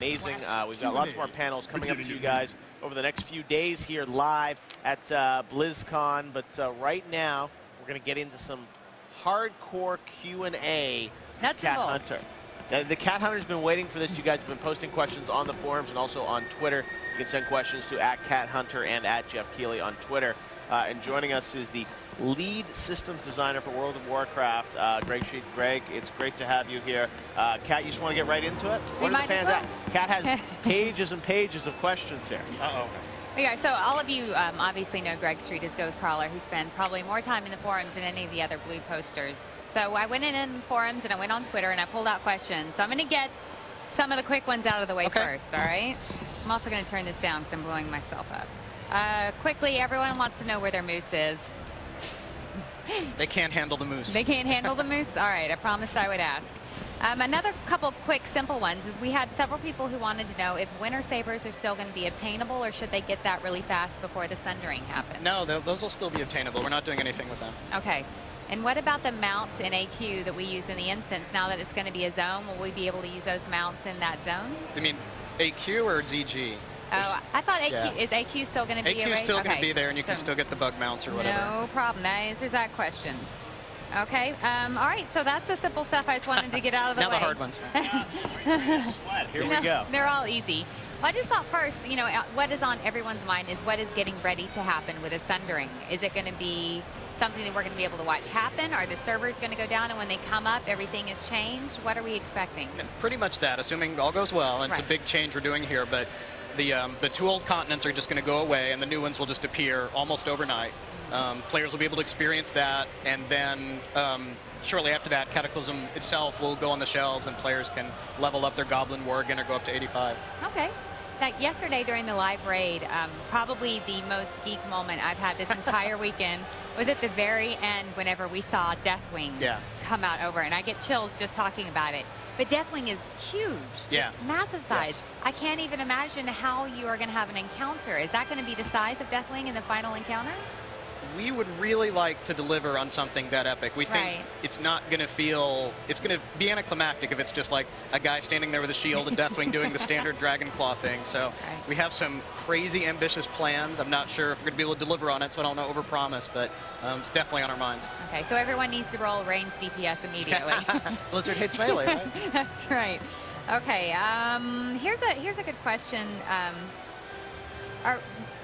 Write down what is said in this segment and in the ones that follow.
Amazing. We've got lots more panels coming up to you guys over the next few days here live at Blizzcon. But right now, we're going to get into some hardcore Q&A. That's Cat Hunter. The Cat Hunter's been waiting for this. You guys have been posting questions on the forums and also on Twitter. You can send questions to @CatHunter and @JeffKeighley on Twitter. And joining us is the lead systems designer for World of Warcraft, Greg Sheet. Greg, it's great to have you here. Kat, you just want to get right into it? What are the fans at? Kat has pages and pages of questions here. Okay, so all of you obviously know Greg Street as Ghostcrawler, who spends probably more time in the forums than any of the other blue posters. So I went in the forums and I went on Twitter and I pulled out questions. So I'm going to get some of the quick ones out of the way first, all right? I'm also going to turn this down because I'm blowing myself up. Quickly, everyone wants to know where their moose is. They can't handle the moose. They can't handle the moose? All right, I promised I would ask. Another couple quick, simple ones is we had several people who wanted to know if Winter Sabers are still going to be obtainable, or should they get that really fast before the Sundering happens? No, those will still be obtainable. We're not doing anything with them. Okay. And what about the mounts in AQ that we use in the instance? Now that it's going to be a zone, will we be able to use those mounts in that zone? You mean AQ or ZG? Oh, I thought AQ, is AQ still going to be AQ is still going to be there, and you can still get the bug mounts or whatever. No problem. That answers that question. Okay. All right. So that's the simple stuff I just wanted to get out of the way. Now the hard ones. Here we go. They're all easy. Well, I just thought first, you know, what is on everyone's mind is what is getting ready to happen with a Sundering. Is it going to be something that we're going to be able to watch happen? Are the servers going to go down, and when they come up, everything is changed? What are we expecting? Pretty much that, assuming all goes well. And it's a big change we're doing here, but the two old continents are just going to go away, and the new ones will just appear almost overnight. Players will be able to experience that, and then shortly after that, Cataclysm itself will go on the shelves, and players can level up their Goblin Worgen or go up to 85. Okay. Now, yesterday during the live raid, probably the most geek moment I've had this entire weekend was at the very end whenever we saw Deathwing come out over, and I get chills just talking about it. But Deathwing is huge. Yeah. Massive size. Yes. I can't even imagine how you are going to have an encounter. Is that going to be the size of Deathwing in the final encounter? We would really like to deliver on something that epic. We think it's not going to feel, it's going to be anticlimactic if it's just like a guy standing there with a shield and Deathwing doing the standard Dragon Claw thing. So we have some crazy ambitious plans. I'm not sure if we're going to be able to deliver on it, so I don't want to overpromise, but it's definitely on our minds. Okay, so everyone needs to roll range DPS immediately. Blizzard hates melee, right? That's right. Okay, here's a good question.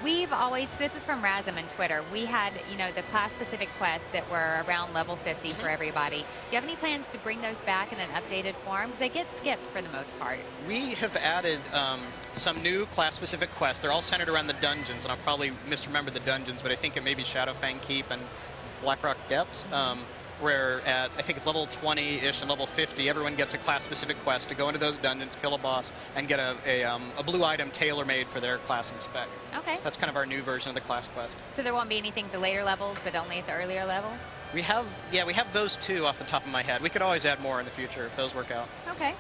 We've always, this is from Razum on Twitter, we had, you know, the class-specific quests that were around level 50 for everybody. Do you have any plans to bring those back in an updated form? Because they get skipped for the most part. We have added some new class-specific quests. They're all centered around the dungeons, and I'll probably misremember the dungeons, but I think it may be Shadowfang Keep and Blackrock Depths. Where at, I think it's level 20-ish and level 50, everyone gets a class-specific quest to go into those dungeons, kill a boss, and get a blue item tailor-made for their class and spec. Okay. So that's kind of our new version of the class quest. So there won't be anything at the later levels, but only at the earlier levels? We have those two off the top of my head. We could always add more in the future if those work out. Okay.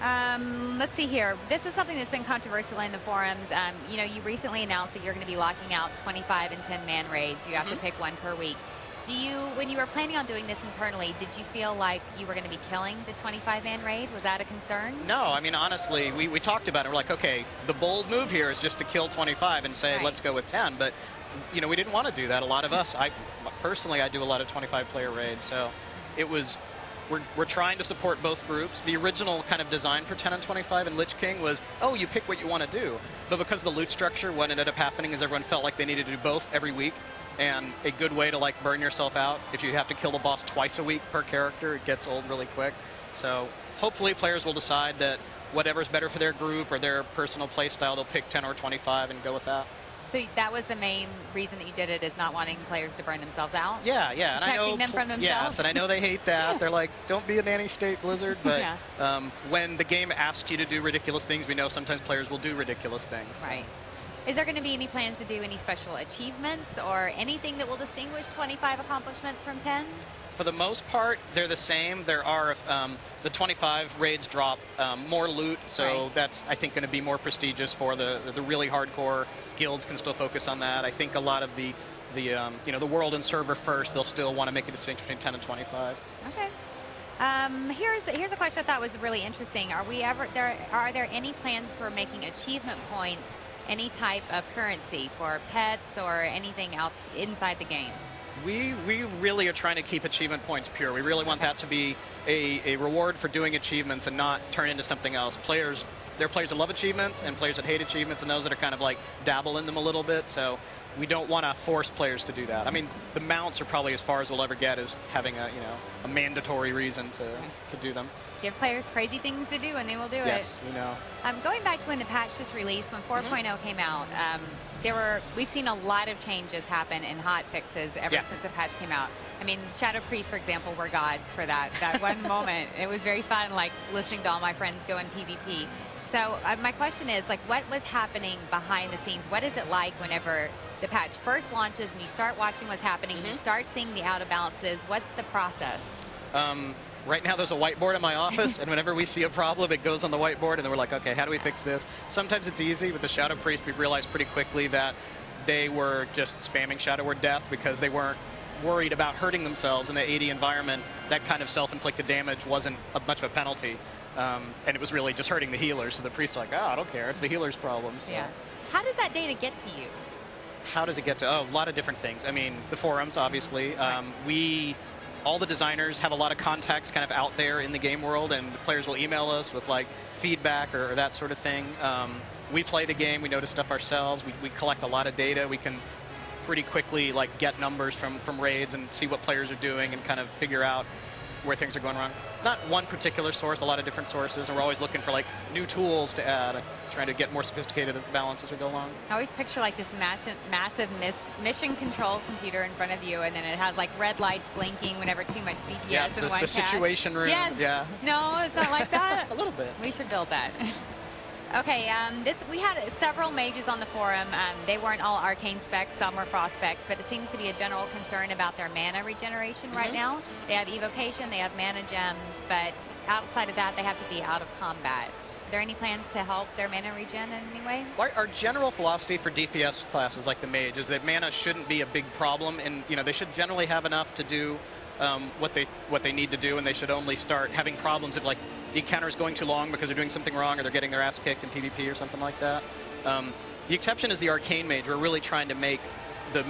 Let's see here. This is something that's been controversial in the forums. You know, you recently announced that you're going to be locking out 25 and 10-man raids. You have to pick one per week. When you were planning on doing this internally, did you feel like you were going to be killing the 25-man raid? Was that a concern? No, I mean, honestly, we talked about it. We're like, okay, the bold move here is just to kill 25 and say, let's go with 10. But, you know, we didn't want to do that. A lot of us, personally, I do a lot of 25-player raids. So it was, we're trying to support both groups. The original kind of design for 10 and 25 and Lich King was, oh, you pick what you want to do. But because of the loot structure, what ended up happening is everyone felt like they needed to do both every week. And a good way to, like, burn yourself out, if you have to kill the boss twice a week per character, it gets old really quick. So hopefully players will decide that whatever's better for their group or their personal play style, they'll pick 10 or 25 and go with that. So that was the main reason that you did it, is not wanting players to burn themselves out? Yeah. And I know them from themselves? Yes, and I know they hate that. They're like, don't be a nanny state, Blizzard. But when the game asks you to do ridiculous things, we know sometimes players will do ridiculous things. Right. Is there going to be any plans to do any special achievements or anything that will distinguish 25 accomplishments from 10? For the most part, they're the same. There are, the 25 raids drop more loot, so that's, I think, going to be more prestigious for the really hardcore guilds can still focus on that. I think a lot of the you know, the world and server first, they'll still want to make a distinction between 10 and 25. Okay. Here's a question I thought was really interesting. Are there any plans for making achievement points any type of currency for pets or anything else inside the game? We really are trying to keep achievement points pure. We really want that to be a reward for doing achievements and not turn into something else. There are players that love achievements and players that hate achievements and those that are kind of like dabble in them a little bit. So we don't want to force players to do that. I mean, the mounts are probably as far as we'll ever get, is having a mandatory reason to do them. Give players crazy things to do and they will do it. Yes, we know. Going back to when the patch just released, when 4.0 came out, we've seen a lot of changes happen in hot fixes ever since the patch came out. I mean, Shadow Priests, for example, were gods for that one moment. It was very fun, like listening to all my friends go in PvP. So my question is, like, what was happening behind the scenes? What is it like whenever the patch first launches and you start watching what's happening and you start seeing the out of balances? What's the process? Right now there's a whiteboard in my office, and whenever we see a problem, it goes on the whiteboard, and then we're like, okay, how do we fix this? Sometimes it's easy. With the Shadow Priest, we realized pretty quickly that they were just spamming Shadow Word Death because they weren't worried about hurting themselves in the 80 environment. That kind of self-inflicted damage wasn't much of a penalty, and it was really just hurting the healers. So the priests were like, oh, I don't care. It's the healer's problem. So. Yeah. How does that data get to you? How does it get to? Oh, a lot of different things. I mean, the forums, obviously. All the designers have a lot of contacts kind of out there in the game world, and the players will email us with like feedback or that sort of thing. We play the game, we notice stuff ourselves, we collect a lot of data. We can pretty quickly like get numbers from raids and see what players are doing and kind of figure out where things are going wrong. It's not one particular source, a lot of different sources, and we're always looking for like new tools to add, trying to get more sophisticated balance as we go along. I always picture like this massive mission control computer in front of you, and then it has like red lights blinking whenever too much DPS yeah, in it's one the cast. situation room. Yes. Yeah. No, it's not like that. A little bit. We should build that. Okay, we had several mages on the forum. They weren't all arcane specs, some were frost specs, but it seems to be a general concern about their mana regeneration right now. They have evocation, they have mana gems, but outside of that, they have to be out of combat. Are there any plans to help their mana regen in any way? Our general philosophy for DPS classes like the mage is that mana shouldn't be a big problem, and they should generally have enough to do what they need to do, and they should only start having problems if like the encounter is going too long because they're doing something wrong or they're getting their ass kicked in PvP or something like that. The exception is the arcane mage. We're really trying to make the